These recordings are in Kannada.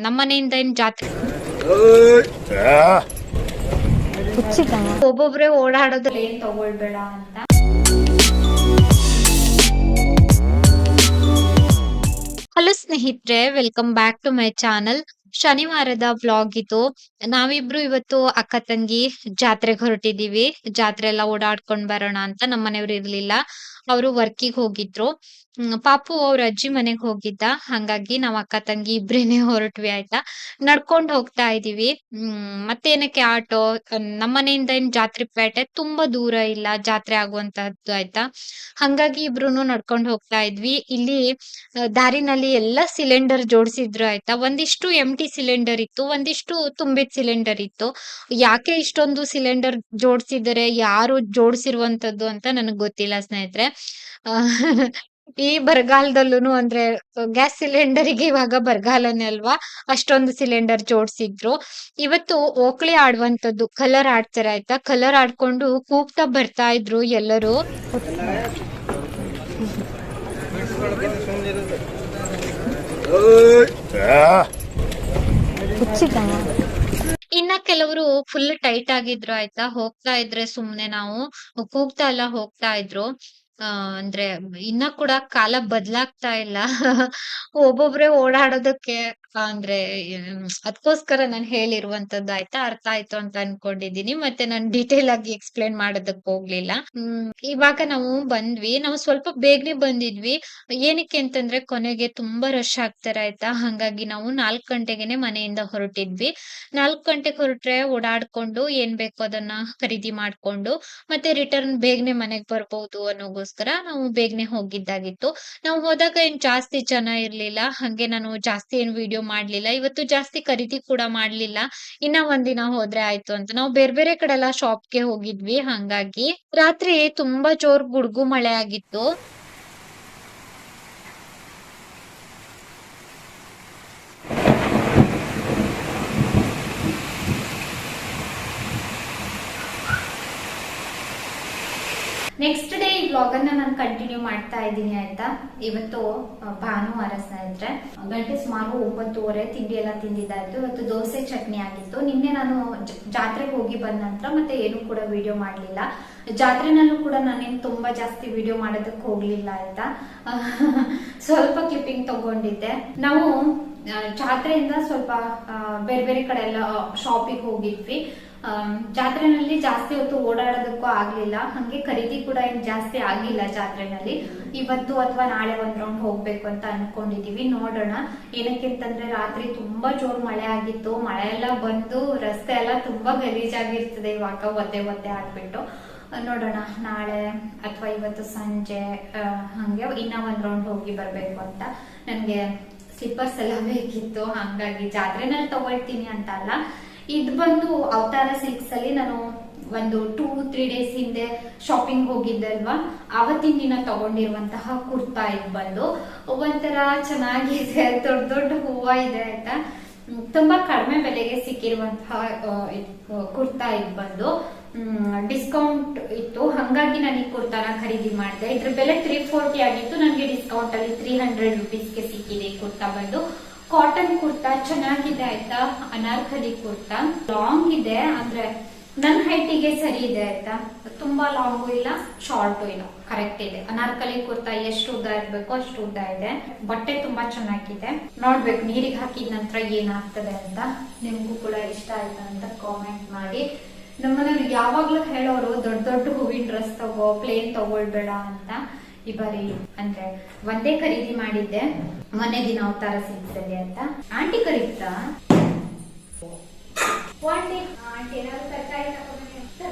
ನಮ್ಮನೆಯಿಂದ ಏನ್ ಜಾತ್ರೆ ಒಬ್ಬೊಬ್ರೆ ಓಡಾಡೋದು ಏನ್ ತಗೊಳ್ಬೇಡ ಅಂತ. ಹಲೋ ಸ್ನೇಹಿತರೆ, welcome back to my channel. ಶನಿವಾರದ ವ್ಲಾಗ್ ಇದು. ನಾವಿಬ್ರು ಇವತ್ತು ಅಕ್ಕ ತಂಗಿ ಜಾತ್ರೆಗೆ ಹೊರಟಿದೀವಿ. ಜಾತ್ರೆ ಎಲ್ಲ ಓಡಾಡ್ಕೊಂಡ್ ಬರೋಣ ಅಂತ. ನಮ್ಮನೆಯವ್ರು ಇರ್ಲಿಲ್ಲ, ಅವರು ವರ್ಕಿಗೆ ಹೋಗಿದ್ರು. ಪಾಪು ಅವ್ರ ಅಜ್ಜಿ ಮನೆಗ್ ಹೋಗಿದ್ದ. ಹಂಗಾಗಿ ನಾವ್ ಅಕ್ಕ ತಂಗಿ ಇಬ್ರೇನೆ ಹೊರಟ್ವಿ ಆಯ್ತಾ. ನಡ್ಕೊಂಡ್ ಹೋಗ್ತಾ ಇದೀವಿ. ಮತ್ತೇನಕ್ಕೆ ಆಟೋ. ನಮ್ಮನೆಯಿಂದ ಏನ್ ಜಾತ್ರೆ ಪೇಟೆ ತುಂಬಾ ದೂರ ಇಲ್ಲ, ಜಾತ್ರೆ ಆಗುವಂತಹದ್ದು ಆಯ್ತಾ. ಹಂಗಾಗಿ ಇಬ್ರುನು ನಡ್ಕೊಂಡ್ ಹೋಗ್ತಾ ಇದ್ವಿ. ಇಲ್ಲಿ ದಾರಿನಲ್ಲಿ ಎಲ್ಲಾ ಸಿಲಿಂಡರ್ ಜೋಡಿಸಿದ್ರು ಆಯ್ತಾ. ಒಂದಿಷ್ಟು ಎಂಟಿ ಸಿಲಿಂಡರ್ ಇತ್ತು, ಒಂದಿಷ್ಟು ತುಂಬಿದ ಸಿಲಿಂಡರ್ ಇತ್ತು. ಯಾಕೆ ಇಷ್ಟೊಂದು ಸಿಲಿಂಡರ್ ಜೋಡಿಸಿದರೆ, ಯಾರು ಜೋಡಿಸಿರುವಂತದ್ದು ಅಂತ ನನಗ್ ಗೊತ್ತಿಲ್ಲ ಸ್ನೇಹಿತರೆ. ಈ ಬರಗಾಲದಲ್ಲೂನು ಅಂದ್ರೆ ಗ್ಯಾಸ್ ಸಿಲಿಂಡರ್ಗೆ ಇವಾಗ ಬರಗಾಲನೇ ಅಲ್ವಾ, ಅಷ್ಟೊಂದು ಸಿಲಿಂಡರ್ ಜೋಡಿಸಿದ್ರು. ಇವತ್ತು ಓಕ್ಳಿ ಆಡುವಂತದ್ದು, ಕಲರ್ ಆಡ್ತಾರೆ ಆಯ್ತಾ. ಕಲರ್ ಆಡ್ಕೊಂಡು ಕೂಗ್ತಾ ಬರ್ತಾ ಇದ್ರು ಎಲ್ಲರೂ. ಇನ್ನ ಕೆಲವರು ಫುಲ್ ಟೈಟ್ ಆಗಿದ್ರು ಆಯ್ತಾ. ಹೋಗ್ತಾ ಇದ್ರೆ ಸುಮ್ನೆ ನಾವು ಕೂಗ್ತಾ ಎಲ್ಲ ಹೋಗ್ತಾ ಇದ್ರು. ಅಂದ್ರೆ ಇನ್ನ ಕೂಡ ಕಾಲ ಬದ್ಲಾಗ್ತಾ ಇಲ್ಲ. ಒಬ್ಬೊಬ್ರೆ ಓಡಾಡೋದಕ್ಕೆ ಅಂದ್ರೆ ಅದಕ್ಕೋಸ್ಕರ ನಾನು ಹೇಳಿರುವಂತದ್ದು ಆಯ್ತಾ. ಅರ್ಥ ಆಯ್ತು ಅಂತ ಅನ್ಕೊಂಡಿದೀನಿ. ಮತ್ತೆ ನಾನು ಡೀಟೇಲ್ ಆಗಿ ಎಕ್ಸ್ಪ್ಲೇನ್ ಮಾಡೋದಕ್ ಹೋಗ್ಲಿಲ್ಲ. ಇವಾಗ ನಾವು ಬಂದ್ವಿ. ನಾವು ಸ್ವಲ್ಪ ಬೇಗನೆ ಬಂದಿದ್ವಿ. ಏನಕ್ಕೆ ಅಂತಂದ್ರೆ ಕೊನೆಗೆ ತುಂಬಾ ರಶ್ ಆಗ್ತಾರೆ ಆಯ್ತಾ. ಹಂಗಾಗಿ ನಾವು 4 ಗಂಟೆಗೆನೆ ಮನೆಯಿಂದ ಹೊರಟಿದ್ವಿ. 4 ಗಂಟೆಗೆ ಹೊರಟ್ರೆ ಓಡಾಡ್ಕೊಂಡು ಏನ್ ಬೇಕೋ ಅದನ್ನ ಖರೀದಿ ಮಾಡ್ಕೊಂಡು ಮತ್ತೆ ರಿಟರ್ನ್ ಬೇಗನೆ ಮನೆಗ್ ಬರ್ಬಹುದು ಅನ್ನೋಗೋಸ್ಕರ ನಾವು ಬೇಗನೆ ಹೋಗಿದ್ದಾಗಿತ್ತು. ನಾವು ಹೋದಾಗ ಏನ್ ಜಾಸ್ತಿ ಜನ ಇರ್ಲಿಲ್ಲ. ಹಂಗೆ ನಾನು ಜಾಸ್ತಿ ಏನ್ ವಿಡಿಯೋ ಮಾಡ್ಲಿಲ್ಲ. ಇವತ್ತು ಜಾಸ್ತಿ ಖರೀದಿ ಕೂಡ ಮಾಡ್ಲಿಲ್ಲ. ಇನ್ನ ಒಂದಿನ ಹೋದ್ರೆ ಆಯ್ತು ಅಂತ ನಾವು ಬೇರೆ ಬೇರೆ ಕಡೆ ಎಲ್ಲ ಶಾಪ್ಗೆ ಹೋಗಿದ್ವಿ. ಹಂಗಾಗಿ ರಾತ್ರಿ ತುಂಬಾ ಜೋರ್ ಗುಡುಗು ಮಳೆ ಆಗಿತ್ತು. ನೆಕ್ಸ್ಟ್ ಡೇ ಈ ವ್ಲಾಗ್ ಅನ್ನ ನಾನು ಕಂಟಿನ್ಯೂ ಮಾಡ್ತಾ ಇದ್ದೀನಿ ಆಯ್ತಾ. ಇವತ್ತು ಭಾನುವಾರ ಸ್ನೇಹಿತರೆ. ಗಂಟೆ ಸುಮಾರು 9:30 ತಿಂಡಿ ಎಲ್ಲ ತಿಂದಿದ್ದಾಯ್ತು. ಇವತ್ತು ದೋಸೆ ಚಟ್ನಿ ಆಗಿತ್ತು. ನಿನ್ನೆ ನಾನು ಜಾತ್ರೆಗೆ ಹೋಗಿ ಬಂದ ನಂತರ ಮತ್ತೆ ಏನು ಕೂಡ ವಿಡಿಯೋ ಮಾಡ್ಲಿಲ್ಲ. ಜಾತ್ರೆನಲ್ಲೂ ಕೂಡ ನಾನೇನು ತುಂಬಾ ಜಾಸ್ತಿ ವಿಡಿಯೋ ಮಾಡೋದಕ್ಕೆ ಹೋಗ್ಲಿಲ್ಲ ಆಯ್ತಾ. ಸ್ವಲ್ಪ ಕ್ಲಿಪ್ಪಿಂಗ್ ತಗೊಂಡಿದ್ದೆ. ನಾವು ಜಾತ್ರೆಯಿಂದ ಸ್ವಲ್ಪ ಬೇರೆ ಬೇರೆ ಕಡೆ ಎಲ್ಲ ಶಾಪಿಗೆ ಹೋಗಿದ್ವಿ. ಜಾತ್ರೆನಲ್ಲಿ ಜಾಸ್ತಿ ಹೊತ್ತು ಓಡಾಡೋದಕ್ಕೂ ಆಗ್ಲಿಲ್ಲ. ಹಂಗೆ ಖರೀದಿ ಕೂಡ ಏನ್ ಜಾಸ್ತಿ ಆಗಿಲ್ಲ ಜಾತ್ರೆನಲ್ಲಿ. ಇವತ್ತು ಅಥವಾ ನಾಳೆ ಒಂದ್ ರೌಂಡ್ ಹೋಗ್ಬೇಕು ಅಂತ ಅನ್ಕೊಂಡಿದೀವಿ. ನೋಡೋಣ. ಏನಕ್ಕೆ ಅಂತಂದ್ರೆ ರಾತ್ರಿ ತುಂಬಾ ಜೋರ್ ಮಳೆ ಆಗಿತ್ತು. ಮಳೆ ಎಲ್ಲ ಬಂದು ರಸ್ತೆ ಎಲ್ಲ ತುಂಬಾ ಗಲೀಜಾಗಿರ್ತದೆ ಇವಾಗ, ಒದ್ದೆ ಆಗ್ಬಿಟ್ಟು. ನೋಡೋಣ ನಾಳೆ ಅಥವಾ ಇವತ್ತು ಸಂಜೆ ಹಂಗೆ ಇನ್ನ ಒಂದ್ ರೌಂಡ್ ಹೋಗಿ ಬರ್ಬೇಕು ಅಂತ. ನನ್ಗೆ ಸ್ಲಿಪ್ಪರ್ಸ್ ಎಲ್ಲ ಬೇಕಿತ್ತು. ಹಂಗಾಗಿ ಜಾತ್ರೆನಲ್ಲಿ ತಗೊಳ್ತೀನಿ ಅಂತ ಅಲ್ಲ, ಇದು ಬಂದು ಅವತಾರ ಸಿಲ್ಕ್ಸ್ ಅಲ್ಲಿ ನಾನು ಒಂದು 2-3 ಡೇಸ್ ಹಿಂದೆ ಶಾಪಿಂಗ್ ಹೋಗಿದ್ದೆ ಅಲ್ವಾ, ಅವತ್ತಿನ ದಿನ ತಗೊಂಡಿರುವಂತಹ ಕುರ್ತಾ. ಇದು ಬಂದು ಒಂಥರ ಚೆನ್ನಾಗಿದೆ, ದೊಡ್ಡ ದೊಡ್ಡ ಹೂವ ಇದೆ ಆಯ್ತಾ. ತುಂಬಾ ಕಡಿಮೆ ಬೆಲೆಗೆ ಸಿಕ್ಕಿರುವಂತಹ ಕುರ್ತಾ. ಇದು ಬಂದು ಡಿಸ್ಕೌಂಟ್ ಇತ್ತು. ಹಂಗಾಗಿ ನಾನು ಈ ಕುರ್ತಾನ ಖರೀದಿ ಮಾಡಿದೆ. ಇದ್ರ ಬೆಲೆ 340 ಆಗಿತ್ತು. ನನಗೆ ಡಿಸ್ಕೌಂಟ್ ಅಲ್ಲಿ 300 ರುಪೀಸ್ಗೆ ಸಿಕ್ಕಿದೆ. ಈ ಕುರ್ತಾ ಬಂದು ಕಾಟನ್ ಕುರ್ತಾ, ಚೆನ್ನಾಗಿದೆ ಆಯ್ತಾ. ಅನಾರ್ಕಲಿ ಕುರ್ತಾ, ಲಾಂಗ್ ಇದೆ, ಅಂದ್ರೆ ನನ್ನ ಹೈಟಿಗೆ ಸರಿ ಇದೆ ಆಯ್ತಾ. ತುಂಬಾ ಲಾಂಗು ಇಲ್ಲ, ಶಾರ್ಟು ಇಲ್ಲ, ಕರೆಕ್ಟ್ ಇದೆ. ಅನಾರ್ಕಲಿ ಕುರ್ತಾ ಎಷ್ಟು ಉದ್ದ ಇರ್ಬೇಕು ಅಷ್ಟು ಉದ್ದ ಇದೆ. ಬಟ್ಟೆ ತುಂಬಾ ಚೆನ್ನಾಗಿದೆ. ನೋಡ್ಬೇಕು ನೀರಿಗೆ ಹಾಕಿದ ನಂತರ ಏನಾಗ್ತದೆ ಅಂತ. ನಿಮ್ಗೂ ಕೂಡ ಇಷ್ಟ ಆಯ್ತಾ ಅಂತ ಕಾಮೆಂಟ್ ಮಾಡಿ. ನಮ್ಮನೆಯವ್ರು ಯಾವಾಗ್ಲೂ ಹೇಳೋರು ದೊಡ್ಡ ದೊಡ್ಡ ಹೂವಿನ ಡ್ರೆಸ್ ತಗೋ, ಪ್ಲೇನ್ ತಗೊಳ್ಬೇಡ ಅಂತ. ಈ ಬಾರಿ ಅಂದ್ರೆ ಒಂದೇ ಖರೀದಿ ಮಾಡಿದ್ದೆ ಮೊನ್ನೆ ದಿನ ಅವತಾರ ಸಿಲ್ಕ್ಸಲ್ಲಿ ಅಂತ. ಆಂಟಿ ಕರೀತಾ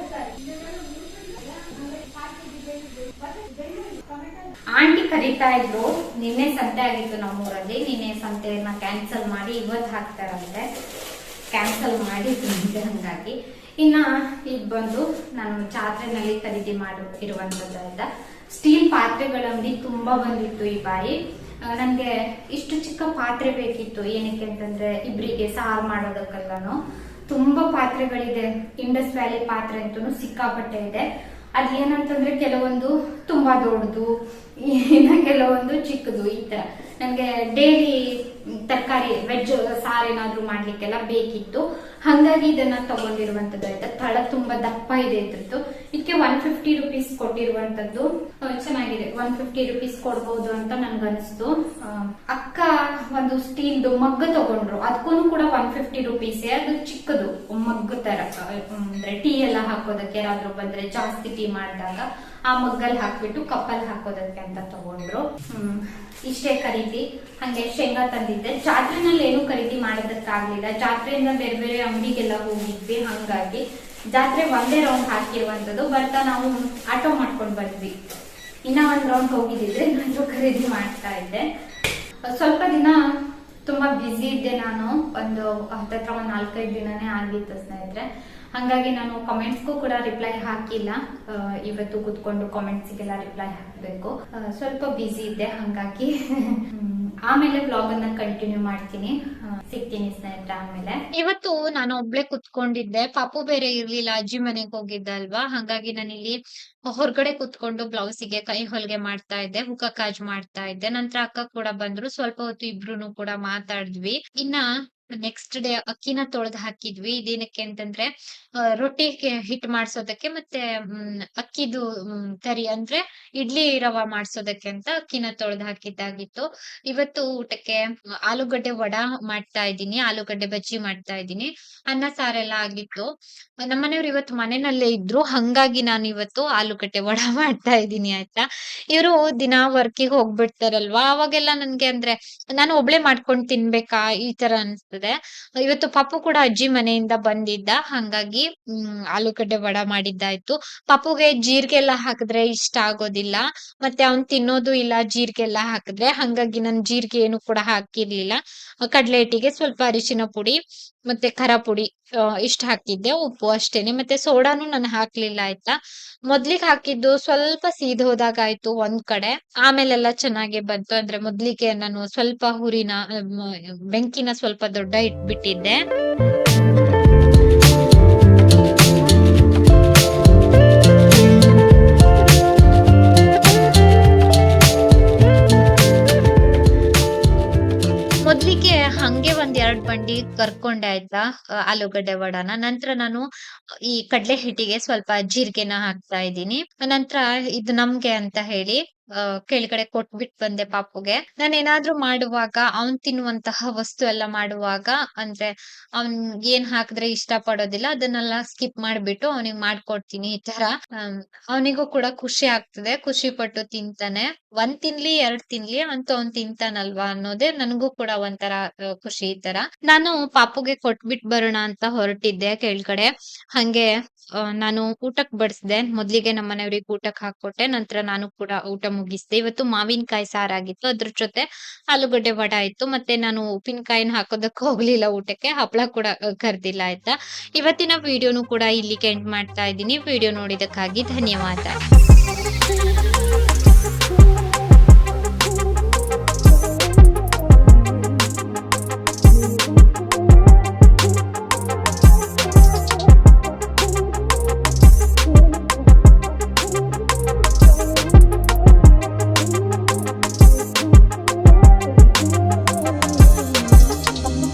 ಆಂಟಿ ಕರೀತಾ ಇದ್ರು. ನಿನ್ನೆ ಸಂತೆ ಆಗಿತ್ತು ನಮ್ಮೂರಲ್ಲಿ. ನಿನ್ನೆ ಸಂತೆಯನ್ನ ಕ್ಯಾನ್ಸಲ್ ಮಾಡಿ ಇವತ್ತು ಹಾಕ್ತಾರಂತೆ. ಕ್ಯಾನ್ಸಲ್ ಮಾಡಿ ತಿಂದೆ. ಹಂಗಾಗಿ ಇನ್ನ ಇದು ಬಂದು ನಾನು ಜಾತ್ರೆನಲ್ಲಿ ಖರೀದಿ ಮಾಡಿರುವಂತದ್ದು ಆಯ್ತಾ. ಸ್ಟೀಲ್ ಪಾತ್ರೆಗಳ ಅಂಗಡಿ ತುಂಬಾ ಬಂದಿತ್ತು ಈ ಬಾರಿ. ನನ್ಗೆ ಇಷ್ಟು ಚಿಕ್ಕ ಪಾತ್ರೆ ಬೇಕಿತ್ತು. ಏನಕ್ಕೆ ಅಂತಂದ್ರೆ ಇಬ್ರಿಗೆ ಸಾರು ಮಾಡೋದಕ್ಕೆಲ್ಲಾನು ತುಂಬಾ ಪಾತ್ರೆಗಳಿದೆ. ಇಂಡಸ್ ವ್ಯಾಲಿ ಪಾತ್ರೆ ಅಂತೂ ಸಿಕ್ಕಾಪಟ್ಟೆ ಇದೆ. ಅದೇನಂತಂದ್ರೆ ಕೆಲವೊಂದು ತುಂಬಾ ದೊಡ್ಡದು, ಇನ್ನ ಕೆಲವೊಂದು ಚಿಕ್ಕದು. ಈ ತರ ನನ್ಗೆ ಡೈಲಿ ತರಕಾರಿ ವೆಜ್ ಸಾರು ಏನಾದ್ರು ಮಾಡ್ಲಿಕ್ಕೆಲ್ಲ ಬೇಕಿತ್ತು. ಹಂಗಾಗಿ ಇದನ್ನ ತಗೊಂಡಿರುವಂತದ್ದು ಆಯ್ತಾ. ತಳ ತುಂಬಾ ದಪ್ಪ ಇದೆ ಇದ್ರದ್ದು. ಇದಕ್ಕೆ 150 ರುಪೀಸ್ ಕೊಟ್ಟಿರುವಂತದ್ದು. ಚೆನ್ನಾಗಿದೆ, 150 ರುಪೀಸ್ ಕೊಡ್ಬೋದು ಅಂತ ನನ್ಗನ್ಸ್ತು. ಅಕ್ಕ ಒಂದು ಸ್ಟೀಲ್ದು ಮಗ್ಗ ತಗೊಂಡ್ರು, ಅದಕ್ಕೂ ಕೂಡ 150 ರುಪೀಸ್. ಅದು ಚಿಕ್ಕದು ಮಗ್ಗ ತರ, ಅಂದ್ರೆ ಟೀ ಎಲ್ಲ ಹಾಕೋದಕ್ಕೆ ಯಾರಾದ್ರೂ ಬಂದ್ರೆ ಜಾಸ್ತಿ ಟೀ ಮಾಡಿದಾಗ ಆ ಮಗ್ಗಲ್ಲಿ ಹಾಕ್ಬಿಟ್ಟು ಕಪ್ಪಲ್ಲಿ ಹಾಕೋದಕ್ಕೆ ಅಂತ ತಗೊಂಡ್ರು. ಇಷ್ಟೇ ಖರೀದಿ. ಹಂಗೆ ಶೇಂಗಾ ತಂದಿದ್ದೆ. ಜಾತ್ರೆನಲ್ಲಿ ಏನು ಖರೀದಿ ಮಾಡೋದಕ್ಕಾಗ್ಲಿಲ್ಲ, ಜಾತ್ರೆಯಿಂದ ಬೇರೆ ಬೇರೆ ಅಂಗಡಿಗೆಲ್ಲ ಹೋಗಿದ್ವಿ. ಹಂಗಾಗಿ ಜಾತ್ರೆ ಒಂದೇ ರೌಂಡ್ ಹಾಕಿರುವಂತದ್ದು. ಬರ್ತಾ ನಾವು ಆಟೋ ಮಾಡ್ಕೊಂಡು ಬಂದ್ವಿ. ಇನ್ನ ಒಂದ್ ರೌಂಡ್ ಹೋಗಿದ್ದಿದ್ರೆ ನಾನು ಖರೀದಿ ಮಾಡ್ತಾ ಇದ್ದೆ. ಸ್ವಲ್ಪ ದಿನ ತುಂಬಾ ಬ್ಯುಸಿ ಇದ್ದೆ ನಾನು. ಒಂದು ಹತ್ತತ್ರ ಒಂದ್ 4-5 ದಿನನೇ ಆಗಿತ್ತು ಸ್ನೇಹಿತರೆ. ಹಂಗಾಗಿ ನಾನು ಕಮೆಂಟ್ಸ್ಗೂ ಕೂಡ ರಿಪ್ಲೈ ಹಾಕಿಲ್ಲ. ಇವತ್ತು ಕುತ್ಕೊಂಡು ಕಾಮೆಂಟ್ಸ್ಗೆಲ್ಲ ರಿಪ್ಲೈ ಹಾಕಬೇಕು. ಸ್ವಲ್ಪ ಬ್ಯುಸಿ ಇದ್ದೆ ಹಂಗಾಗಿ. ಆಮೇಲೆ ಬ್ಲಾಗ್ ಅನ್ನ ಕಂಟಿನ್ಯೂ ಮಾಡ್ತೀನಿ. ಸಿಗ್ತೀನಿ ಸ್ನೇಹಿತರೆ ಆಮೇಲೆ. ಇವತ್ತು ನಾನು ಒಬ್ಳೆ ಕುತ್ಕೊಂಡಿದ್ದೆ. ಪಾಪು ಬೇರೆ ಇರ್ಲಿಲ್ಲ, ಅಜ್ಜಿ ಮನೆಗೆ ಹೋಗಿದ್ದ ಅಲ್ವಾ. ಹಂಗಾಗಿ ನಾನಿಲ್ಲಿ ಹೊರಗಡೆ ಕುತ್ಕೊಂಡು ಬ್ಲೌಸಿಗೆ ಕೈ ಹೊಲಿಗೆ ಮಾಡ್ತಾ ಇದ್ದೆ, ಹುಕ್ಕ ಕಾಜ್ ಮಾಡ್ತಾ ಇದ್ದೆ. ನಂತರ ಅಕ್ಕ ಕೂಡ ಬಂದ್ರು. ಸ್ವಲ್ಪ ಹೊತ್ತು ಇಬ್ರು ಕೂಡ ಮಾತಾಡಿದ್ವಿ. ಇನ್ನ ನೆಕ್ಸ್ಟ್ ಡೇ ಅಕ್ಕಿನ ತೊಳೆದು ಹಾಕಿದ್ವಿ. ಇದೇನಕ್ಕೆ ಅಂತಂದ್ರೆ ರೊಟ್ಟಿಗೆ ಹಿಟ್ ಮಾಡ್ಸೋದಕ್ಕೆ, ಮತ್ತೆ ಅಕ್ಕಿದು ತರಿ ಅಂದ್ರೆ ಇಡ್ಲಿ ರವಾ ಮಾಡ್ಸೋದಕ್ಕೆ ಅಂತ ಅಕ್ಕಿನ ತೊಳೆದು ಹಾಕಿದ್ದಾಗಿತ್ತು. ಇವತ್ತು ಊಟಕ್ಕೆ ಆಲೂಗಡ್ಡೆ ವಡ ಮಾಡ್ತಾ ಇದ್ದೀನಿ, ಆಲೂಗಡ್ಡೆ ಬಜ್ಜಿ ಮಾಡ್ತಾ ಇದ್ದೀನಿ. ಅನ್ನ ಸಾರೆಲ್ಲ ಆಗಿತ್ತು. ನಮ್ಮನೆಯವ್ರು ಇವತ್ತು ಮನೆಯಲ್ಲೇ ಇದ್ರು, ಹಂಗಾಗಿ ನಾನು ಇವತ್ತು ಆಲೂಗಡ್ಡೆ ವಡ ಮಾಡ್ತಾ ಇದ್ದೀನಿ ಆಯ್ತಾ. ಇವರು ದಿನಾ ವರ್ಕಿಗೆ ಹೋಗ್ಬಿಡ್ತಾರಲ್ವಾ, ಅವಾಗೆಲ್ಲ ನನ್ಗೆ ಅಂದ್ರೆ ನಾನು ಒಬ್ಳೆ ಮಾಡ್ಕೊಂಡು ತಿನ್ಬೇಕಾ ಈ ತರ ಅನ್ಸ್ತದೆ. ಇವತ್ತು ಪಾಪು ಕೂಡ ಅಜ್ಜಿ ಮನೆಯಿಂದ ಬಂದಿದ್ದ, ಹಂಗಾಗಿ ಆಲೂಗಡ್ಡೆ ವಡ ಮಾಡಿದ್ದಾಯ್ತು. ಪಾಪುಗೆ ಜೀರಿಗೆ ಎಲ್ಲ ಹಾಕಿದ್ರೆ ಇಷ್ಟ ಆಗೋದಿಲ್ಲ, ಮತ್ತೆ ಅವ್ನ್ ತಿನ್ನೋದು ಇಲ್ಲ ಜೀರಿಗೆ ಎಲ್ಲ ಹಾಕಿದ್ರೆ. ಹಂಗಾಗಿ ನನ್ ಜೀರಿಗೆ ಏನು ಕೂಡ ಹಾಕಿರ್ಲಿಲ್ಲ. ಕಡ್ಲೆ ಹಿಟ್ಟಿಗೆ ಸ್ವಲ್ಪ ಅರಿಶಿನ ಪುಡಿ ಮತ್ತೆ ಖಾರ ಪುಡಿ ಇಷ್ಟ ಹಾಕಿದ್ದೆ, ಉಪ್ಪು ಅಷ್ಟೇನೆ. ಮತ್ತೆ ಸೋಡಾನು ನಾನು ಹಾಕ್ಲಿಲ್ಲ ಆಯ್ತಾ. ಮೊದ್ಲಿಗೆ ಹಾಕಿದ್ದು ಸ್ವಲ್ಪ ಸೀದ್ ಹೋದಾಗ ಆಯ್ತು ಒಂದ್ ಕಡೆ, ಆಮೇಲೆಲ್ಲ ಚೆನ್ನಾಗೆ ಬಂತು. ಅಂದ್ರೆ ಮೊದ್ಲಿಗೆ ನಾನು ಸ್ವಲ್ಪ ಹುರಿನ ಬೆಂಕಿನ ಸ್ವಲ್ಪ ದೊಡ್ಡ ಇಟ್ಬಿಟ್ಟಿದ್ದೆ. ಮೊದ್ಲಿಗೆ ಹಂಗೆ ಒಂದ್ 2 ಬಂಡಿ ಕರ್ಕೊಂಡೆ ಆಯ್ತಾ ಆಲೂಗಡ್ಡೆ ವಡಾನ. ನಂತರ ನಾನು ಈ ಕಡ್ಲೆ ಹಿಟ್ಟಿಗೆ ಸ್ವಲ್ಪ ಜೀರಿಗೆನ ಹಾಕ್ತಾ ಇದ್ದೀನಿ. ನಂತರ ಇದು ನಮ್ಗೆ ಅಂತ ಹೇಳಿ ಕೆಳಗಡೆ ಕೊಟ್ಬಿಟ್ ಬಂದೆ ಪಾಪುಗೆ. ನಾನ್ ಏನಾದ್ರೂ ಮಾಡುವಾಗ ಅವ್ನ್ ತಿನ್ನುವಂತಹ ವಸ್ತು ಎಲ್ಲ ಮಾಡುವಾಗ, ಅಂದ್ರೆ ಅವ್ನ್ ಏನ್ ಹಾಕಿದ್ರೆ ಇಷ್ಟ ಪಡೋದಿಲ್ಲ ಅದನ್ನೆಲ್ಲ ಸ್ಕಿಪ್ ಮಾಡ್ಬಿಟ್ಟು ಅವನಿಗೆ ಮಾಡ್ಕೊಡ್ತೀನಿ ಈ ತರ. ಅವನಿಗೂ ಕೂಡ ಖುಷಿ ಆಗ್ತದೆ, ಖುಷಿ ಪಟ್ಟು ತಿಂತಾನೆ. 1 ತಿನ್ಲಿ 2 ತಿನ್ಲಿ ಅಂತೂ ಅವ್ನ್ ತಿಂತಾನಲ್ವಾ ಅನ್ನೋದೇ ನನ್ಗೂ ಕೂಡ ಒಂಥರ ಖುಷಿ ಈ ತರ. ನಾನು ಪಾಪುಗೆ ಕೊಟ್ಬಿಟ್ ಬರೋಣ ಅಂತ ಹೊರಟಿದ್ದೆ ಕೆಳಗಡೆ. ಹಂಗೆ ನಾನು ಊಟಕ್ ಬಡಿಸ್ದೆ. ಮೊದ್ಲಿಗೆ ನಮ್ಮ ಮನೆಯವ್ರಿಗೆ ಊಟಕ್ ಹಾಕೊಟ್ಟೆ, ನಂತರ ನಾನು ಕೂಡ ಊಟ ಮುಗಿಸ್ದೆ. ಇವತ್ತು ಮಾವಿನಕಾಯಿ ಸಾರಾಗಿತ್ತು, ಅದ್ರ ಜೊತೆ ಆಲೂಗಡ್ಡೆ ವಡ ಇತ್ತು. ಮತ್ತೆ ನಾನು ಉಪ್ಪಿನಕಾಯಿನ ಹಾಕೋದಕ್ಕೆ ಹೋಗ್ಲಿಲ್ಲ ಊಟಕ್ಕೆ, ಹಪ್ಳ ಕೂಡ ಕರ್ದಿಲ್ಲ ಆಯ್ತಾ. ಇವತ್ತಿನ ವಿಡಿಯೋನು ಕೂಡ ಇಲ್ಲಿಗೆ ಎಂಡ್ ಮಾಡ್ತಾ ಇದ್ದೀನಿ. ವಿಡಿಯೋ ನೋಡಿದಕ್ಕಾಗಿ ಧನ್ಯವಾದ.